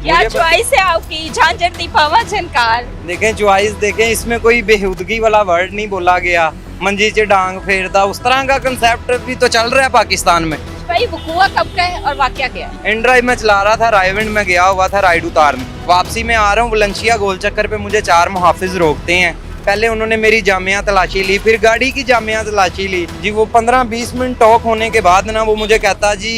क्या चॉइस है आपकी? झांझर दीपावा झनकार। देखें चॉइस देखें, इसमें कोई बेहुदगी वाला वर्ड नहीं बोला गया, मंजी च डांग फेरदा, उस तरह का कंसेप्ट भी तो चल रहा है पाकिस्तान में। भाई वकूआ कब का है और वाकया क्या है? इन ड्राइव में चला रहा था, रायविंड में गया हुआ था राइड उतारने, वापसी में आ रहा हूँ बुलंदशहर गोल चक्कर पे मुझे 4 मुहाफिज रोकते हैं। पहले उन्होंने मेरी जामिया तलाशी ली, फिर गाड़ी की जामिया तलाशी ली जी। वो 15-20 मिनट टॉक होने के बाद ना वो मुझे कहता जी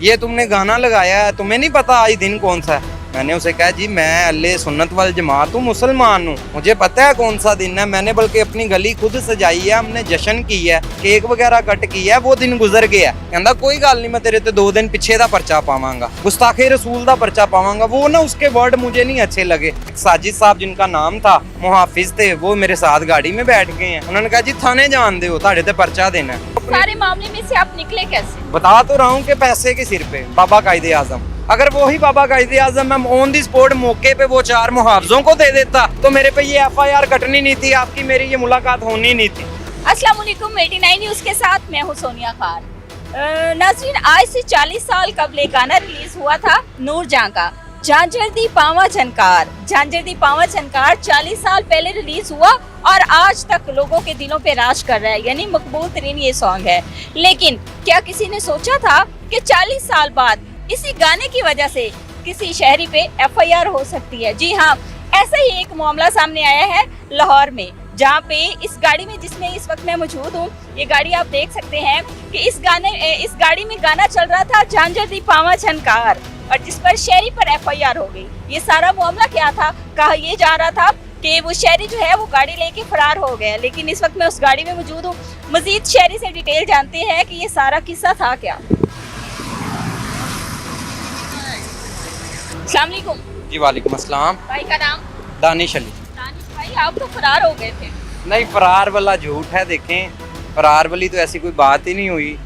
ये तुमने गाना लगाया है, तुम्हें नहीं पता आज दिन कौन सा है? मैंने उसे कहा जी मैं अल्ले सुन्नत वल जमात हूँ, मुसलमान हूँ, मुझे पता है कौन सा दिन है। मैंने बल्कि अपनी गली खुद सजाई है, हमने जश्न की है, केक वगैरह कट की है, वो दिन गुजर गया। कहता कोई गल नहीं, मैं तेरे ते 2 दिन पिछे दा परचा पावांगा, गुस्ताखे रसूल दा परचा पावांगा। वो ना उसके वर्ड मुझे नहीं अच्छे लगे। साजिद साहब जिनका नाम था, मुहाफिज थे, वो मेरे साथ गाड़ी में बैठ गए हैं। उन्होंने कहा जी थाने जान दे, ताड़े ते परचा देना है। सारे मामले में से आप निकले कैसे? बता तो रहा हूँ कि पैसे के सिर पे बाबा कायदे आजम, अगर वही बाबा कायदे आजम मैं ऑन दी स्पॉट मौके पे वो 4 मुहावजों को दे देता तो मेरे पे ये FIR कटनी नहीं थी, आपकी मेरी ये मुलाकात होनी नहीं थी। अस्सलाम वालेकुम, 89 न्यूज़ के साथ मैं हूं सोनिया खान। नाज़रीन, आज से 40 साल कबल एक गाना रिलीज हुआ था नूरजहां का, झांझर दी पावा झनकार। झांझर दी पावा झनकार 40 साल पहले रिलीज हुआ और आज तक लोगों के दिलों पे राज कर रहा है, यानी मकबूल तरीन ये सॉन्ग है। लेकिन क्या किसी ने सोचा था कि 40 साल बाद इसी गाने की वजह से किसी शहरी पे FIR हो सकती है? जी हाँ, ऐसा ही एक मामला सामने आया है लाहौर में, जहाँ पे इस गाड़ी में जिसमें इस वक्त मैं मौजूद हूँ, ये गाड़ी आप देख सकते हैं कि इस गाड़ी में गाना चल रहा था झांझर दी पावा झनकार, और जिस पर शहरी पर FIR हो गई। ये सारा मामला क्या था? कहा यह जा रहा था कि वो शहरी जो है वो गाड़ी लेके फरार हो गया, लेकिन इस वक्त मैं उस गाड़ी में मौजूद हूँ। मजीद शहरी से डिटेल जानते हैं कि ये सारा किस्सा था क्या। अस्सलाम वालेकुम। जी वालेकुम अस्सलाम। भाई का नाम? दानिश अली। दानिश भाई, आप तो फरार हो गए थे। नहीं, फरार वाला झूठ है। देखें फरार वाली तो ऐसी कोई बात ही नहीं हुई।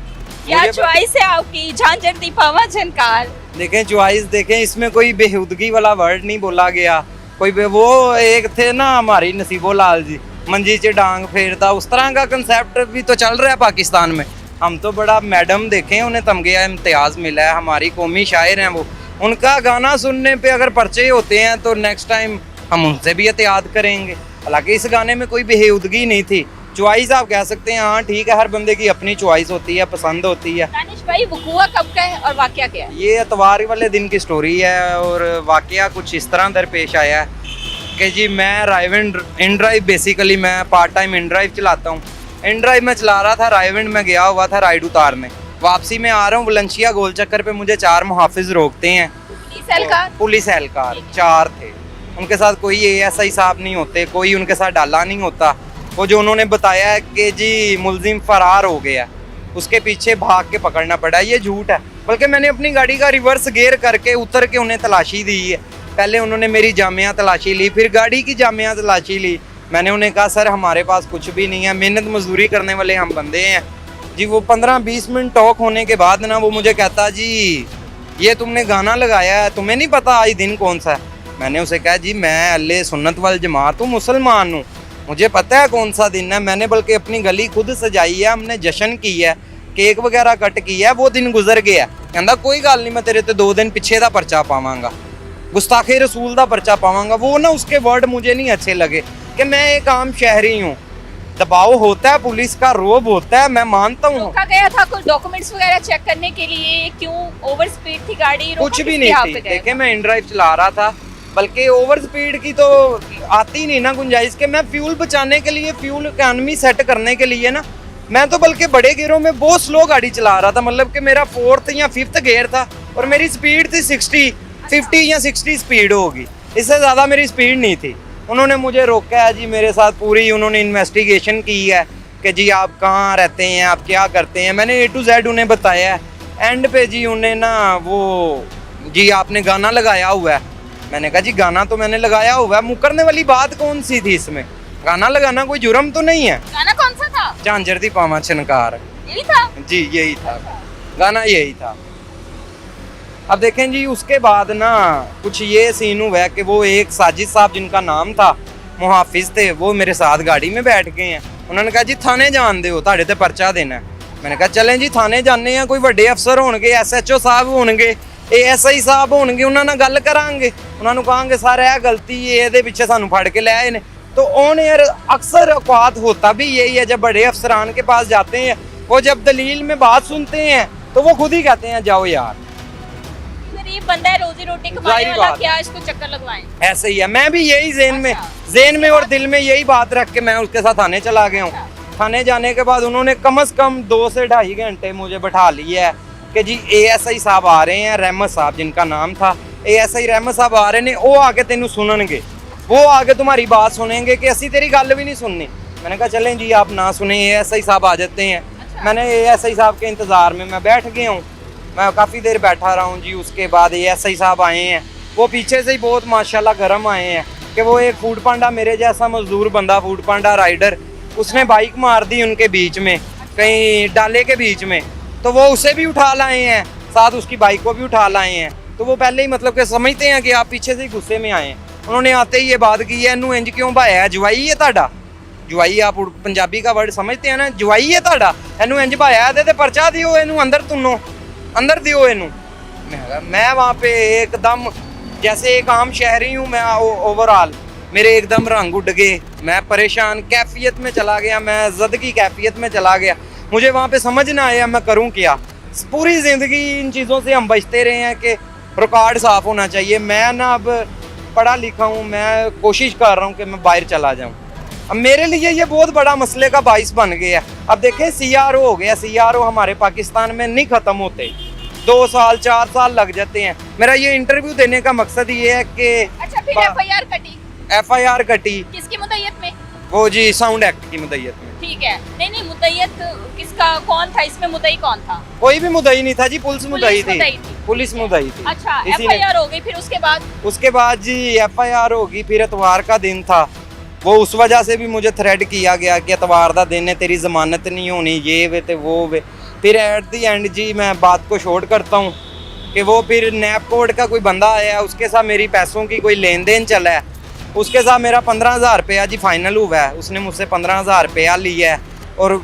क्या चॉइस है आपकी? झांझर दी पावा झनकार। देखें चॉइस देखें, इसमें कोई बेहुदगी वाला वर्ड नहीं बोला गया। कोई वो एक थे ना हमारी नसीबो लाल जी, मंजी च डांग फेरदा, उस तरह का कंसेप्ट भी तो चल रहा है पाकिस्तान में। हम तो बड़ा मैडम देखें, उन्हें तमगे इम्तियाज मिला है, हमारी कौमी शायर हैं वो। उनका गाना सुनने पे अगर पर्चे होते हैं तो नेक्स्ट टाइम हम उनसे भी एहतियात करेंगे। हालांकि इस गाने में कोई बेहुदगी नहीं थी। चॉइस आप कह सकते हैं, हाँ ठीक है, हर बंदे की अपनी चॉइस होती है, पसंद होती है। दानिश भाई, वकूआ कब का है और वाकया क्या है? ये इतवार वाले दिन की स्टोरी है और वाकया कुछ इस तरह दरपेश आया है कि जी मैं रायविंड इन ड्राइव, बेसिकली मैं पार्ट टाइम इन ड्राइव चलाता हूँ। इन ड्राइव में चला रहा था, रायविंड में गया हुआ था राइड उतारने, वापसी में आ रहा हूँ बुलंदशहर गोल चक्कर पे मुझे 4 मुहाफिज रोकते हैं। पुलिस एहलकार 4 थे, उनके साथ कोई ASI साहब नहीं होते, कोई उनके साथ डाला नहीं होता। वो जो उन्होंने बताया है कि जी मुलजिम फरार हो गया, उसके पीछे भाग के पकड़ना पड़ा, ये झूठ है। बल्कि मैंने अपनी गाड़ी का रिवर्स गियर करके उतर के उन्हें तलाशी दी है। पहले उन्होंने मेरी जामिया तलाशी ली, फिर गाड़ी की जामिया तलाशी ली। मैंने उन्हें कहा सर हमारे पास कुछ भी नहीं है, मेहनत मजदूरी करने वाले हम बंदे हैं जी। वो 15-20 मिनट टॉक होने के बाद ना वो मुझे कहता जी ये तुमने गाना लगाया है, तुम्हें नहीं पता आज दिन कौन सा है? मैंने उसे कहा जी मैं अल्ले सुन्नत वल जमात हूँ, मुसलमान हूँ, मुझे पता है कौन सा दिन है। मैंने बल्कि अपनी गली खुद सजाई है, हमने जश्न की है, केक वगैरह कट की है, वो दिन गुजर गया। कहता कोई गल नहीं, मैं तेरे ते 2 दिन पिछे दा परचा पावांगा, गुस्ताखे रसूल दा परचा पावांगा। वो ना उसके वर्ड मुझे नहीं अच्छे लगे कि मैं एक आम शहरी हूँ। दबाव होता है, पुलिस का रोब होता है, मैं मानता हूँ। रोका गया था कुछ डॉक्यूमेंट्स वगैरह चेक करने के लिए? क्यों? ओवर स्पीड थी गाड़ी? कुछ भी नहीं थी। देखे मैं इन ड्राइव चला रहा था, बल्कि ओवर स्पीड की तो आती नहीं ना गुंजाइश के। मैं फ्यूल बचाने के लिए, फ्यूल इकॉनमी सेट करने के लिए ना, मैं तो बल्कि बड़े गियरों में बहुत स्लो गाड़ी चला रहा था। मतलब कि मेरा 4th या 5th गियर था और मेरी स्पीड थी 50 या 60 स्पीड होगी, इससे ज़्यादा मेरी स्पीड नहीं थी। उन्होंने मुझे रोका है जी, मेरे साथ पूरी उन्होंने इन्वेस्टिगेशन की है कि जी आप कहाँ रहते हैं, आप क्या करते हैं। मैंने A to Z उन्हें बताया है। एंड पे जी उन्हें ना वो जी आपने गाना लगाया हुआ है। मैंने कहा जी गाना तो मैंने लगाया हुआ है, मुकरने वाली बात कौन सी थी इसमें? गाना लगाना कोई जुर्म तो नहीं है। गाना कौन सा था? झांझर दी पावा झनकार, यही था जी, यही था गाना, यही था। अब देखें जी उसके बाद ना कुछ ये सीन हुआ है कि वो एक साजिद साहब जिनका नाम था, मुहाफिज थे, वो मेरे साथ गाड़ी में बैठ गए हैं। उन्होंने कहा जी थाने जान दे, ताड़े ते परचा देना है। मैंने कहा चलें जी थाने जाने हैं, कोई बड़े अफसर होंगे, SHO साहब होंगे ASI ਸਾਹਿਬ ਹੋਣਗੇ, ਉਹਨਾਂ ਨਾਲ ਗੱਲ ਕਰਾਂਗੇ, ਉਹਨਾਂ ਨੂੰ ਕਹਾਂਗੇ ਸਰ ਇਹ गलती है, ਇਹਦੇ ਪਿੱਛੇ ਸਾਨੂੰ ਫੜ ਕੇ ਲੈ ਆਏ ਨੇ। तो ऑन एयर अक्सर औकात होता भी यही है, जब बड़े अफसरान के पास जाते हैं वो जब दलील में बात सुनते हैं तो वो खुद ही कहते हैं जाओ यार, गरीब बंदा है, रोजी रोटी कमाने जाहिर वाला, बात क्या इसको चक्कर लगवाएं। ऐसे ही है। मैं भी यही जेन में और दिल में यही बात रख के मैं उसके साथ थाने चला गया हूँ। थाने जाने के बाद उन्होंने कम से कम 2 से 2.5 घंटे मुझे बैठा लिया है कि जी ASI साहब आ रहे हैं, रहमत साहब जिनका नाम था, ASI रहमत साहब आ रहे ने, वो आके तेनू सुननगे, वो आगे तुम्हारी बात सुनेंगे कि असी तेरी गल भी नहीं सुननी। मैंने कहा चलें जी आप ना सुने, ASI साहब आ जाते हैं। मैंने ASI साहब के इंतज़ार में मैं बैठ गया हूँ, मैं काफ़ी देर बैठा रहा हूँ जी। उसके बाद ASI साहब आए हैं, वो पीछे से ही बहुत माशाल्लाह गर्म आए हैं कि वो एक फूड पांडा मेरे जैसा मजदूर बंदा, फूड पांडा राइडर, उसने बाइक मार दी उनके बीच में, कहीं डाले के बीच में, तो वो उसे भी उठा लाए हैं, साथ उसकी बाइक को भी उठा लाए हैं। तो वो पहले ही मतलब कि समझते हैं कि आप पीछे से ही गुस्से में आए हैं। उन्होंने आते ही ये बात की है, इनू इंज क्यों भाया है, जवाई है ताड़ा, जवाई आप पंजाबी का वर्ड समझते हैं ना, जवाई है ताड़ा, इनू इंज भाया है, परचा दियो, इनू अंदर तुनो, अंदर दियो इनू। मैं वहाँ पे एकदम जैसे एक आम शहरी हूँ मैं, ओवरऑल मेरे एकदम रंग उड़ गए, मैं परेशान कैफियत में चला गया, मैं जद की कैफियत में चला गया। मुझे वहाँ पे समझ ना आया मैं करूँ क्या। पूरी ज़िंदगी इन चीज़ों से हम बचते रहे हैं कि रिकॉर्ड साफ़ होना चाहिए। मैं ना अब पढ़ा लिखा हूँ, मैं कोशिश कर रहा हूँ कि मैं बाहर चला जाऊँ। अब मेरे लिए ये बहुत बड़ा मसले का बाइस बन गया है। अब देखें CRO हो गया, CRO हमारे पाकिस्तान में नहीं ख़त्म होते, 2 साल 4 साल लग जाते हैं। मेरा ये इंटरव्यू देने का मकसद ये है कि अच्छा फिर FIR कटी, FIR कटी किसकी मुद्दत में? वो जी साउंड एक्ट की मुद्दत में। ठीक है, नहीं मुद्दत किसका, कौन था इसमें, मुद्दई कौन था? कोई भी मुद्दई नहीं था जी, पुलिस मुद्दई थी, पुलिस मुद्दई थी। अच्छा FIR हो गई, फिर उसके बाद जी FIR होगी। फिर इतवार का दिन था, वो उस वजह से भी मुझे थ्रेड किया गया कि इतवार का दिन है, तेरी जमानत नहीं होनी, ये वे ते वो वे। फिर एट दी एंड जी मैं बात को शॉर्ट करता हूँ कि वो फिर नैप कोड का कोई बंदा आया, उसके साथ मेरी पैसों की कोई लेन देन चला है, उसके साथ मेरा 15,000 रुपया जी फाइनल हुआ है। उसने मुझसे 15,000 रुपया लिया है और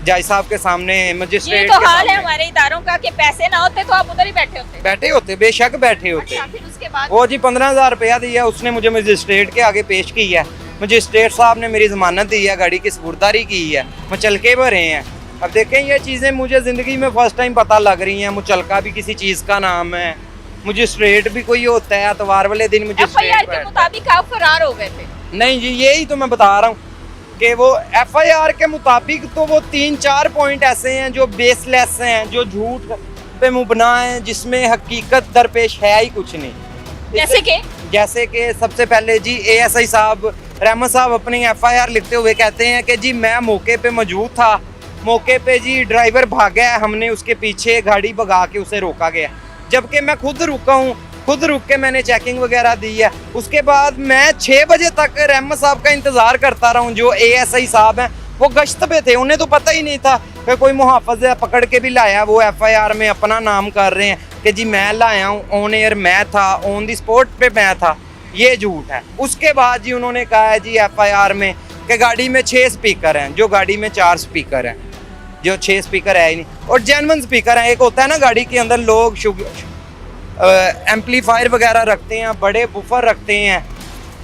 जज साहब के सामने, मजिस्ट्रेट ये तो हाल है हमारे इदारों का कि पैसे ना होते तो आप उधर ही बैठे होते, बेशक बैठे होते। अच्छा, फिर उसके बाद वो जी 15,000 रुपया दिया उसने, मुझे मजिस्ट्रेट के आगे पेश किया है। मजिस्ट्रेट साहब ने मेरी जमानत दी है, गाड़ी की सपुर्दारी की है, मुचलके भरे हैं। अब देखें ये चीज़ें मुझे ज़िंदगी में फर्स्ट टाइम पता लग रही हैं। मुचलका भी किसी चीज़ का नाम है, मजिस्ट्रेट भी कोई होता है, इतवार वाले दिन मजिस्ट्रेट FIR के मुताबिक आप फरार हो गए थे? नहीं जी, यही तो मैं बता रहा हूँ कि वो FIR के मुताबिक तो वो 3-4 पॉइंट ऐसे हैं जो बेसलेस हैं, जो झूठ पे मुबना हैं, जिसमें हकीकत दरपेश है ही कुछ नहीं। जैसे कि सबसे पहले जी ASI साहब रहमत साहब अपनी FIR लिखते हुए कहते हैं कि जी मैं मौके पे मौजूद था, मौके पे जी ड्राइवर भागा है, हमने उसके पीछे गाड़ी भगा के उसे रोका गया, जबकि मैं खुद रुका हूँ, खुद रुक के मैंने चेकिंग वगैरह दी है। उसके बाद मैं 6 बजे तक रहमत साहब का इंतज़ार करता रहा हूँ। जो ASI साहब हैं वो गश्त पे थे, उन्हें तो पता ही नहीं था कि कोई मुहाफ़िज़ पकड़ के भी लाया। वो FIR में अपना नाम कर रहे हैं कि जी मैं लाया हूँ, ऑन एयर मैं था, ऑन दी स्पॉट पे मैं था, ये झूठ है। उसके बाद जी उन्होंने कहा है जी FIR में कि गाड़ी में 6 स्पीकर हैं, जो गाड़ी में 4 स्पीकर हैं, जो 6 स्पीकर है ही नहीं, और जेन्युइन स्पीकर हैं। एक होता है ना गाड़ी के अंदर लोग एम्पलीफायर वगैरह रखते हैं, बड़े बुफर रखते हैं,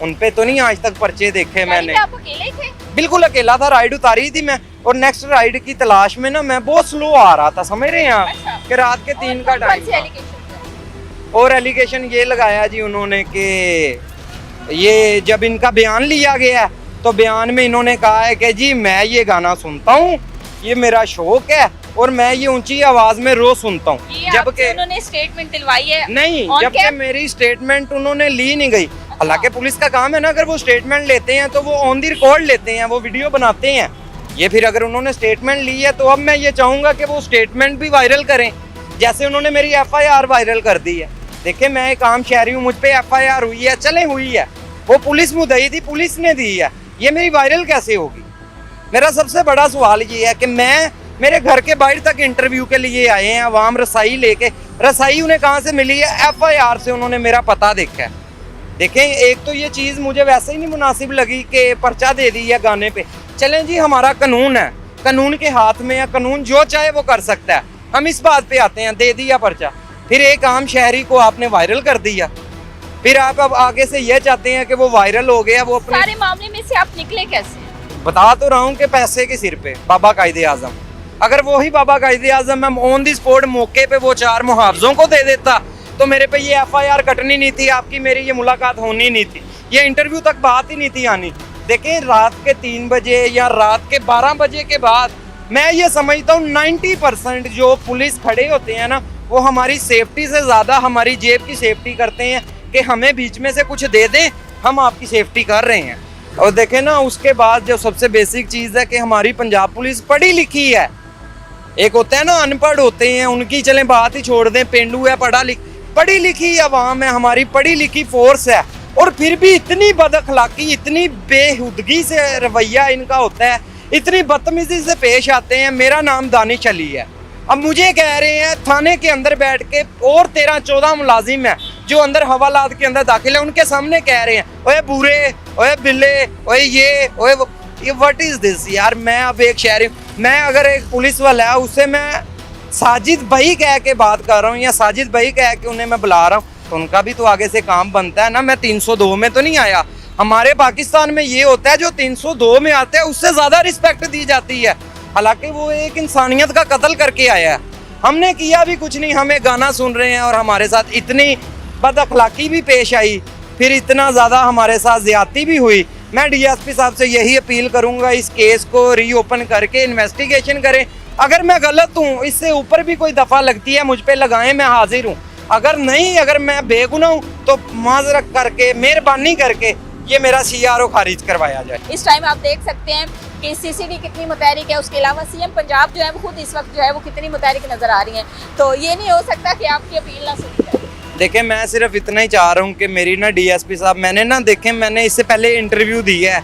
उन पे तो नहीं आज तक पर्चे देखे मैंने। आप अकेले ही थे? बिल्कुल अकेला था, राइड उतारी थी मैं, और नेक्स्ट राइड की तलाश में ना मैं बहुत स्लो आ रहा था, समझ रहे हैं आप? अच्छा। कि रात के 3 का टाइम था। और एलिगेशन ये लगाया जी उन्होंने कि ये जब इनका बयान लिया गया तो बयान में इन्होंने कहा है कि जी मैं ये गाना सुनता हूँ, ये मेरा शौक है और मैं ये ऊंची आवाज में रोज सुनता हूँ। जबकि उन्होंने स्टेटमेंट दिलवाई है? नहीं, जबकि मेरी स्टेटमेंट उन्होंने ली नहीं गई। हालांकि पुलिस का काम है ना, अगर वो स्टेटमेंट लेते हैं तो वो ऑन दी रिकॉर्ड लेते हैं, वो वीडियो बनाते हैं। ये फिर अगर उन्होंने स्टेटमेंट ली है तो अब मैं ये चाहूँगा कि वो स्टेटमेंट भी वायरल करें, जैसे उन्होंने मेरी FIR वायरल कर दी है। देखिए मैं एक आम शहरी हूँ, मुझ पे FIR हुई है, चले हुई है, वो पुलिस मुद्दई थी, पुलिस ने दी है, ये मेरी वायरल कैसे होगी? मेरा सबसे बड़ा सवाल ये है कि मेरे घर के बाहर तक इंटरव्यू के लिए आए हैं अवाम, रसाई लेके। रसाई उन्हें कहाँ से मिली है? FIR से उन्होंने मेरा पता देखा है। देखें, एक तो ये चीज़ मुझे वैसे ही नहीं मुनासिब लगी कि पर्चा दे दी है गाने पे। चलें जी, हमारा कानून है, कानून के हाथ में है, कानून जो चाहे वो कर सकता है। हम इस बात पे आते हैं, दे दिया पर्चा। फिर एक आम शहरी को आपने वायरल कर दिया, फिर आप अब आगे से ये चाहते हैं कि वो वायरल हो गया, वो अपने सारे मामले में से आप निकले कैसे? बता तो रहा हूँ कि पैसे के सिर पे बाबा कायदे आजम, अगर वही बाबा कायदे आजम मैं ऑन दी स्पॉट मौके पे वो 4 मुहावजों को दे देता तो मेरे पे ये FIR कटनी नहीं थी, आपकी मेरी ये मुलाकात होनी नहीं थी, ये इंटरव्यू तक बात ही नहीं थी आनी। देखें, रात के 3 बजे या रात के 12 बजे के बाद मैं ये समझता हूँ 90% जो पुलिस खड़े होते हैं ना, वो हमारी सेफ्टी से ज़्यादा हमारी जेब की सेफ्टी करते हैं कि हमें बीच में से कुछ दे दें, हम आपकी सेफ्टी कर रहे हैं। और देखें ना, उसके बाद जो सबसे बेसिक चीज़ है कि हमारी पंजाब पुलिस पढ़ी लिखी है। एक होता है ना अनपढ़ होते हैं, उनकी चलें बात ही छोड़ दें, पेंडू है, पढ़ी लिखी अवाम है, हमारी पढ़ी लिखी फोर्स है, और फिर भी इतनी बदअखलाकी, इतनी बेहुदगी से रवैया इनका होता है, इतनी बदतमीजी से पेश आते हैं। मेरा नाम दानिश अली है, अब मुझे कह रहे हैं थाने के अंदर बैठ के और 13-14 मुलाजिम हैं जो अंदर हवालात के अंदर दाखिल है, उनके सामने कह रहे हैं ओए बूरे, ओए बिल्ले, ओए ये, ओए ये व्हाट इज दिस यार। मैं अब एक शहरी, मैं अगर एक पुलिस वाला है उससे मैं साजिद भाई कह के बात कर रहा हूँ या साजिद भाई कह के उन्हें मैं बुला रहा हूँ, तो उनका भी तो आगे से काम बनता है ना। मैं 302 में तो नहीं आया, हमारे पाकिस्तान में ये होता है जो 302 में आता है उससे ज़्यादा रिस्पेक्ट दी जाती है, हालांकि वो एक इंसानियत का कत्ल करके आया है। हमने किया भी कुछ नहीं, हमें गाना सुन रहे हैं और हमारे साथ इतनी बदअखलाकी भी पेश आई, फिर इतना ज़्यादा हमारे साथ ज़्यादती भी हुई। मैं DSP साहब से यही अपील करूँगा, इस केस को रीओपन करके इन्वेस्टिगेशन करें। अगर मैं गलत हूँ, इससे ऊपर भी कोई दफ़ा लगती है मुझ पर लगाएं, मैं हाजिर हूँ। अगर नहीं, अगर मैं बेगुनाह हूँ तो माजरत करके, मेहरबानी करके ये मेरा CRO खारिज करवाया जाए। इस टाइम आप देख सकते हैं कि CCD कितनी मुतहरिक है, उसके अलावा CM पंजाब जो है वो खुद इस वक्त जो है वो कितनी मुतहरिक नजर आ रही हैं, तो ये नहीं हो सकता कि आपकी अपील ना सुनी जाए। देखें, मैं सिर्फ इतना ही चाह रहा हूँ कि मेरी ना DSP साहब, मैंने ना देखें, मैंने इससे पहले इंटरव्यू दी है,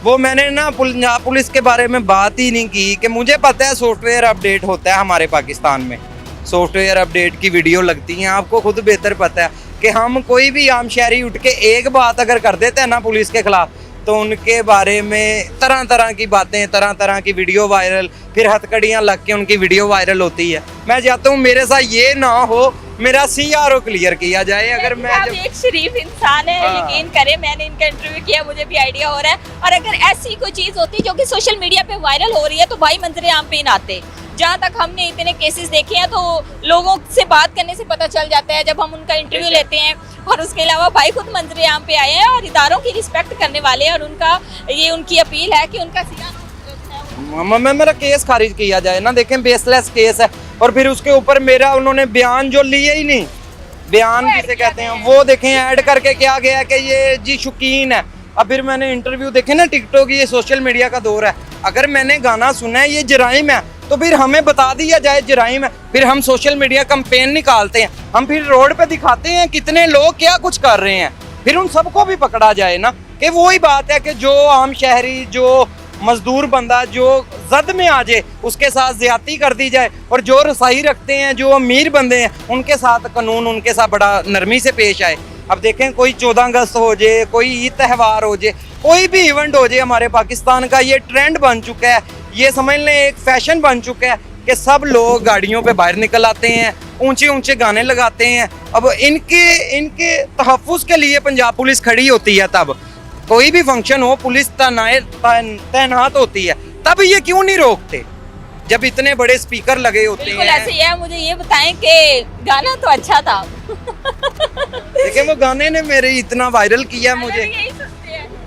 वो मैंने ना पंजाब पुलिस के बारे में बात ही नहीं की कि मुझे पता है सॉफ्टवेयर अपडेट होता है हमारे पाकिस्तान में, सॉफ्टवेयर अपडेट की वीडियो लगती हैं, आपको खुद बेहतर पता है कि हम कोई भी आम शहरी उठ के एक बात अगर कर देते हैं ना पुलिस के खिलाफ, तो उनके बारे में तरह तरह की बातें, तरह तरह की वीडियो वायरल, फिर हथकड़ियाँ लग के उनकी वीडियो वायरल होती है। मैं चाहता हूँ मेरे साथ ये ना हो, मेरा CRO क्लियर किया जाए। अगर मैं आप एक शरीफ इंसान है, यकीन करें, मैंने इनका इंटरव्यू किया, मुझे भी आइडिया हो रहा है, और अगर ऐसी कोई चीज़ होती जो कि सोशल मीडिया पे वायरल हो रही है तो भाई मंजरे आम पे ही ना आते। जहाँ तक हमने इतने केसेस देखे हैं तो लोगों से बात करने से पता चल जाता है जब हम उनका इंटरव्यू लेते हैं, और उसके अलावा भाई खुद मंजरे आम पे आए हैं और इदारों की रिस्पेक्ट करने वाले हैं, और उनका ये उनकी अपील है कि उनका मेरा केस खारिज किया जाए ना। देखें, बेसलेस केस है, और फिर उसके ऊपर मेरा उन्होंने बयान जो लिए ही नहीं, बयान किसे कहते हैं, वो देखें ऐड करके क्या गया कि ये जी शौकीन है। अब फिर मैंने इंटरव्यू देखे ना, टिकटॉक, ये सोशल मीडिया का दौर है, अगर मैंने गाना सुना है ये जराइम है तो फिर हमें बता दिया जाए जराइम है, फिर हम सोशल मीडिया कैंपेन निकालते हैं, हम फिर रोड पे दिखाते हैं कितने लोग क्या कुछ कर रहे हैं, फिर उन सबको भी पकड़ा जाए ना। कि वही बात है कि जो आम शहरी, जो मजदूर बंदा जो जद में आ जाए उसके साथ ज्यादती कर दी जाए, और जो रसाई रखते हैं, जो अमीर बंदे हैं, उनके साथ कानून उनके साथ बड़ा नरमी से पेश आए। अब देखें, कोई 14 अगस्त हो जाए, कोई ईद त्यौहार हो जाए, कोई भी इवेंट हो जाए, हमारे पाकिस्तान का ये ट्रेंड बन चुका है, ये समझ लें एक फैशन बन चुका है कि सब लोग गाड़ियों पे बाहर निकल आते हैं, ऊंचे ऊंचे गाने लगाते हैं। अब इनके तहफ़्फ़ुज़ के लिए पंजाब पुलिस खड़ी होती है, तब कोई भी फंक्शन हो पुलिस तैनात होती है, तब ये क्यों नहीं रोकते जब इतने बड़े स्पीकर लगे होते हैं। बिल्कुल ऐसे ही है। मुझे ये बताएं कि गाना तो अच्छा था देखिए, वो गाने ने मेरे इतना वायरल किया मुझे।